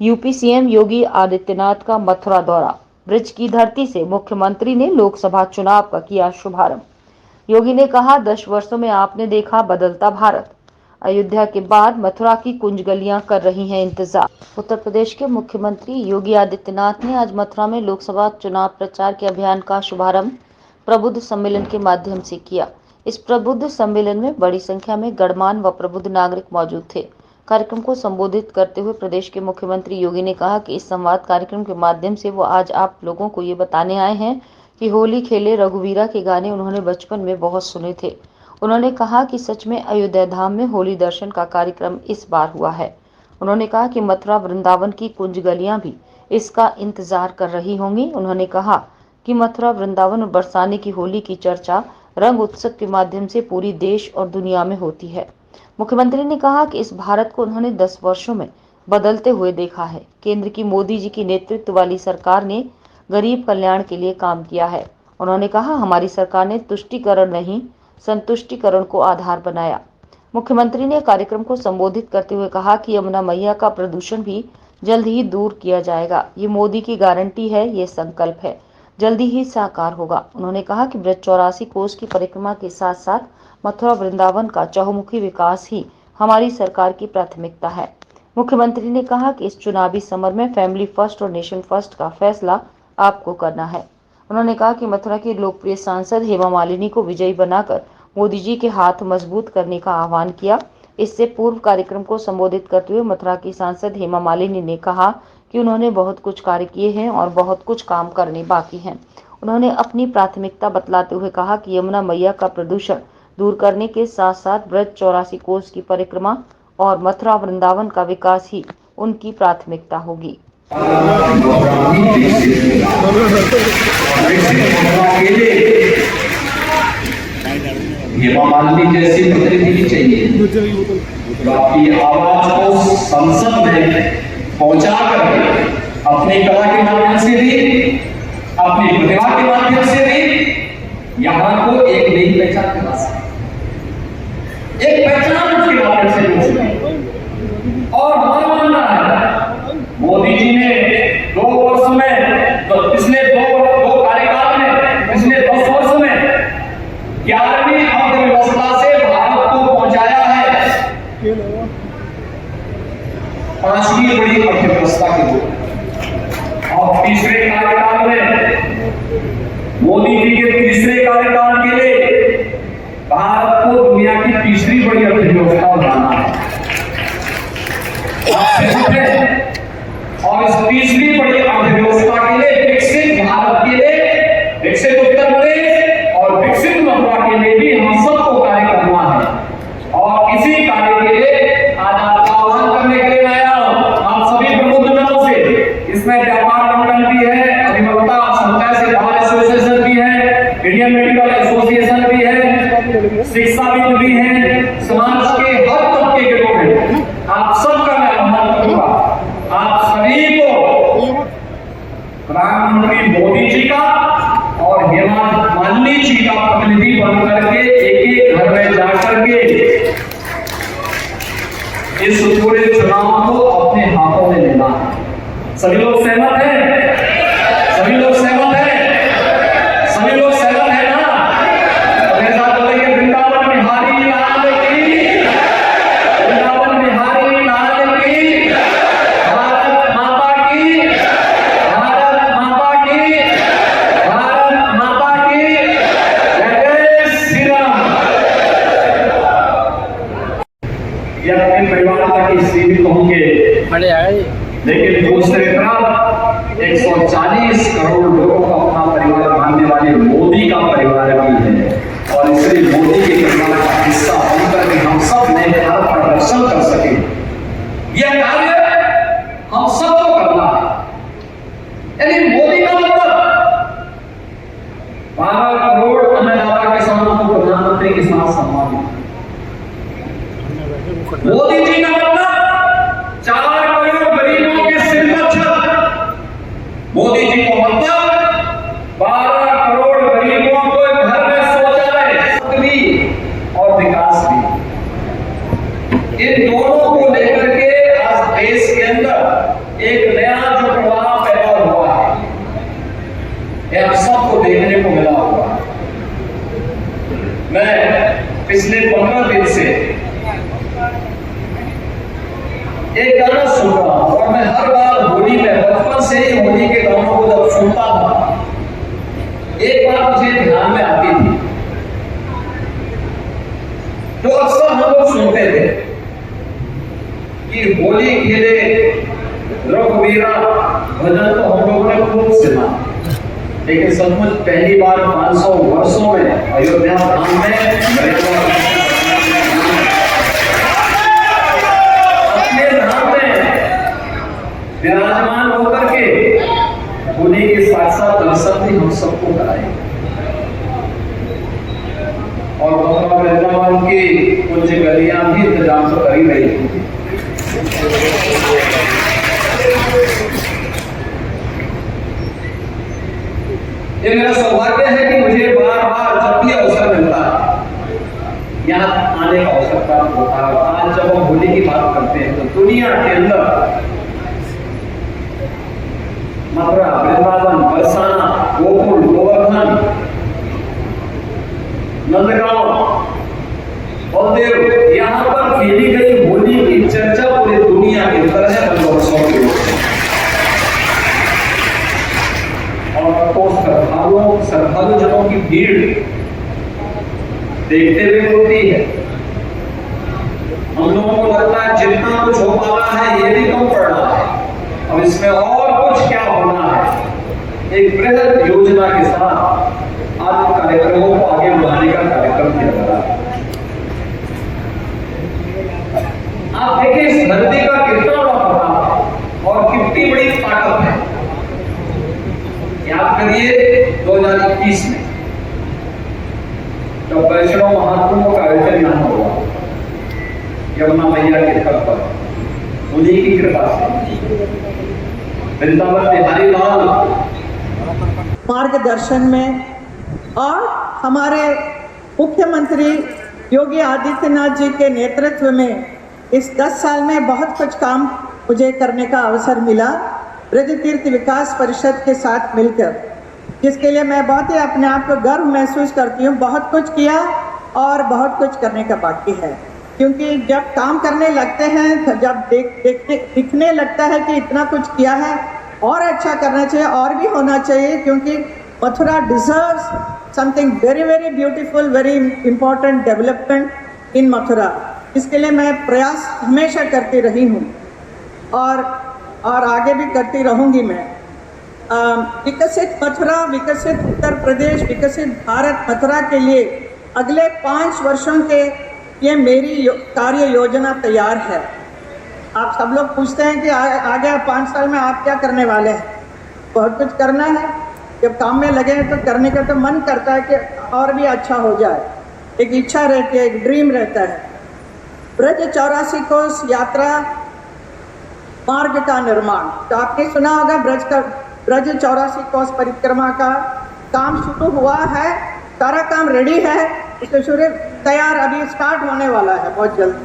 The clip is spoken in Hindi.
यूपी सीएम योगी आदित्यनाथ का मथुरा दौरा। ब्रज की धरती से मुख्यमंत्री ने लोकसभा चुनाव का किया शुभारंभ। योगी ने कहा, 10 वर्षों में आपने देखा बदलता भारत। अयोध्या के बाद मथुरा की कुंज गलियां कर रही हैं इंतजार। उत्तर प्रदेश के मुख्यमंत्री योगी आदित्यनाथ ने आज मथुरा में लोकसभा चुनाव प्रचार के अभियान का शुभारंभ प्रबुद्ध सम्मेलन के माध्यम से किया। इस प्रबुद्ध सम्मेलन में बड़ी संख्या में गणमान्य व प्रबुद्ध नागरिक मौजूद थे। कार्यक्रम को संबोधित करते हुए प्रदेश के मुख्यमंत्री योगी ने कहा कि इस संवाद कार्यक्रम के माध्यम से वो आज आप लोगों को ये बताने आए हैं कि होली खेले रघुवीरा के गाने उन्होंने बचपन में बहुत सुने थे। उन्होंने कहा कि सच में अयोध्या धाम में होली दर्शन का कार्यक्रम इस बार हुआ है। उन्होंने कहा कि मथुरा वृंदावन की कुंज गलियां भी इसका इंतजार कर रही होंगी। उन्होंने कहा कि मथुरा वृंदावन और बरसाने की होली की चर्चा रंग उत्सव के माध्यम से पूरी देश और दुनिया में होती है। मुख्यमंत्री ने कहा कि इस भारत को उन्होंने 10 वर्षों में बदलते हुए देखा है। केंद्र की मोदी जी की नेतृत्व वाली सरकार ने गरीब कल्याण के लिए काम किया है। उन्होंने कहा, हमारी सरकार ने तुष्टीकरण नहीं संतुष्टीकरण को आधार बनाया। मुख्यमंत्री ने कार्यक्रम को संबोधित करते हुए कहा कि यमुना मैया का प्रदूषण भी जल्द ही दूर किया जाएगा। ये मोदी की गारंटी है, ये संकल्प है, जल्दी ही साकार होगा। उन्होंने कहा कि ब्रज 84 कोस की परिक्रमा के साथ साथ मथुरा वृंदावन का चहुमुखी विकास ही हमारी सरकार की प्राथमिकता है। मुख्यमंत्री ने कहा कि इस चुनावी समर में फैमिली फर्स्ट और नेशन फर्स्ट का फैसला आपको करना है। उन्होंने कहा कि मथुरा की लोकप्रिय सांसद हेमा मालिनी को विजयी बनाकर मोदी जी के हाथ मजबूत करने का आह्वान किया। इससे पूर्व कार्यक्रम को संबोधित करते हुए मथुरा की सांसद हेमा मालिनी ने कहा कि उन्होंने बहुत कुछ कार्य किए हैं और बहुत कुछ काम करने बाकी हैं। उन्होंने अपनी प्राथमिकता बतलाते हुए कहा कि यमुना मैया का प्रदूषण दूर करने के साथ साथ ब्रज 84 कोस की परिक्रमा और मथुरा वृंदावन का विकास ही उनकी प्राथमिकता होगी। हेमा मालिनी जैसी प्रतिनिधि चाहिए जो आपकी आवाज को संसद में पहुंचा करके अपनी कला के माध्यम से भी, अपनी प्रतिभा के माध्यम से भी यहाँ को एक नई पहचान दिला सके, एक पहचान के माध्यम से मिल सके। और हमारा मानना है मोदी जी ने 2 वर्ष में, तो पिछले 2 कार्यकाल में, पिछले 10 वर्ष में 11वीं अर्थव्यवस्था से भारत को पहुंचाया है 5वीं बड़ी अर्थव्यवस्था के रूप। और तीसरे कार्यकाल में, मोदी जी के तीसरे कार्यकाल के लिए भारत को दुनिया की तीसरी बड़ी अर्थव्यवस्था बनाना है। और इस तीसरी बड़ी अर्थव्यवस्था के लिए, विकसित भारत के लिए, विकसित उत्तर प्रदेश और विकसित मथुरा के लिए भी हम सबको कार्य करना है। और इसी कार्य के लिए आज आपका आह्वान करने के लिए आया हूं, आप सभी प्रबुद्ध जनों से। इसमें व्यापार मंडल भी है, अधिवक्ता संघ से बाहर एसोसिएशन भी है, इंडियन मेडिकल एसोसिएशन भी है, शिक्षाविद भी है, समाज के हर तबके के लोग हैं। आप सबका मैं आह्वान करूंगा, आप सभी को प्रधानमंत्री मोदी जी का और हेमा मालिनी जी का प्रतिनिधि बनकर के एक घर में जाकर के इस पूरे चुनाव को अपने हाथों में लेना है। सभी लोग सहमत हैं? सभी लोग सहमत हैं? सभी लोग सहमत हैं ना? ऐसा बोलेंगे, वृंदावन बिहारी लाल की, वृंदावन बिहारी लाल की, भारत माता की, भारत माता की, भारत माता की, जय श्री राम। यह अपने परिवार तक ही सीमित होंगे, लेकिन दूसरे तरफ 140 करोड़ लोगों का अपना परिवार मानने वाले मोदी का परिवार भी है। और इसलिए मोदी के परिवार का हिस्सा बनकर के हम सब नए भारत का दर्शन कर सके, यह कार्य हम सबको करना है। यानी मोदी का मतलब 12 करोड़ अन्नदाता किसानों को प्रधानमंत्री किसान सम्मान। मोदी जी का मतलब 4 करोड़ गरीबों के सिर पर छत। मोदी जी को मतलब 12 करोड़ गरीबों को घर में शौचालय भी और विकास भी। इन दोनों को लेकर के आज देश के अंदर एक एक गाना सुन रहा हूं और मैं हर बार होली में बचपन से ही होली के गानों को जब सुनता था, एक बात मुझे ध्यान में आती थी। तो अक्सर हम लोग सुनते थे कि होली खेले रघुवीरा भजन तो हम लोगों ने खूब सुना, लेकिन सचमुच पहली बार 500 वर्षों में अयोध्या धाम में अपने धाम में विराजमान होकर के होली के साक्षात दर्शन भी हम सबको कराए और मथुरा वृंदावन की कुछ गलियां भी इंतजाम तो कर ही रही थी। ये मेरा सौभाग्य है कि मुझे बार बार जब भी अवसर मिलता है यहाँ आने का अवसर प्राप्त होता है। आज जब हम होली की बात करते हैं तो दुनिया के अंदर मथुरा, वृंदावन, बरसाना, गोकुल, गोवर्धन, नंदगांव, बलदेव, यहाँ पर खेली गई होली की चर्चा पूरी दुनिया के अंदर है। और श्रद्धालु जनों की भीड़ देखते हुए होती है। हम लोगों को लगता है जितना कुछ हो पा रहा है ये भी कम पड़ रहा है, अब इसमें और कुछ क्या होना है। एक बृहद योजना के साथ आज कार्यक्रमों को आगे बढ़ाने का कार्यक्रम किया जा रहा है। आप देखिए इस धरती का कितना बड़ा प्रताप है और कितनी बड़ी ताकत है। याद करिए 2021 में जब वैष्णव महाकुंभ का आयोजन यहाँ हुआ यमुना मैया के तट पर, उन्हीं की कृपा से वृंदावन बिहारी लाल मार्गदर्शन में और हमारे मुख्यमंत्री योगी आदित्यनाथ जी के नेतृत्व में इस 10 साल में बहुत कुछ काम मुझे करने का अवसर मिला ब्रज तीर्थ विकास परिषद के साथ मिलकर, जिसके लिए मैं बहुत ही अपने आप को गर्व महसूस करती हूँ। बहुत कुछ किया और बहुत कुछ करने का बाकी है, क्योंकि जब काम करने लगते हैं, जब दिखने लगता है कि इतना कुछ किया है और अच्छा करना चाहिए और भी होना चाहिए, क्योंकि Mathura deserves something very very beautiful, very important development in Mathura. इसके लिए मैं प्रयास हमेशा करती रही हूँ और आगे भी करती रहूँगी। मैं विकसित मथुरा, विकसित उत्तर प्रदेश, विकसित भारत मथुरा के लिए अगले 5 वर्षों के ये मेरी कार्य योजना तैयार है। आप सब लोग पूछते हैं कि आगे 5 साल में आप क्या करने वाले हैं। बहुत कुछ करना है, जब काम में लगे हैं तो करने का तो मन करता है कि और भी अच्छा हो जाए, एक इच्छा रहती है, एक ड्रीम रहता है। ब्रज 84 कोस यात्रा मार्ग का निर्माण, तो आपने सुना होगा ब्रज 84 कोस परिक्रमा का काम शुरू हुआ है, सारा काम रेडी है, इसके शुरू तैयार अभी स्टार्ट होने वाला है बहुत जल्द।